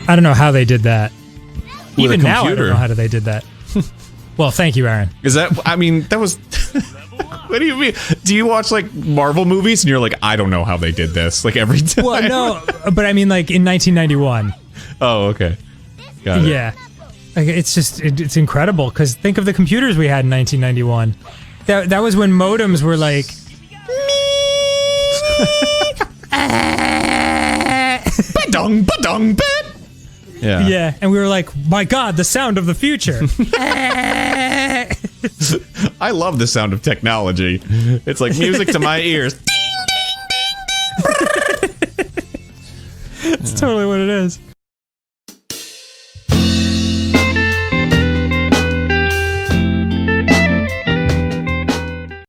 I don't know how they did that. With Even a now, I computer. don't know how they did that. Well, thank you, Aaron. Is that? I mean, that was. What do you mean? Do you watch like Marvel movies and you're like, I don't know how they did this, like every time? Well, no, but I mean, like in 1991. Oh, okay. Got it. Yeah, like, it's just it's incredible because think of the computers we had in 1991. That was when modems were like. Ba-dong, ba-dong, ba. Yeah. Yeah, and we were like, my God, the sound of the future. I love the sound of technology. It's like music to my ears. That's totally what it is.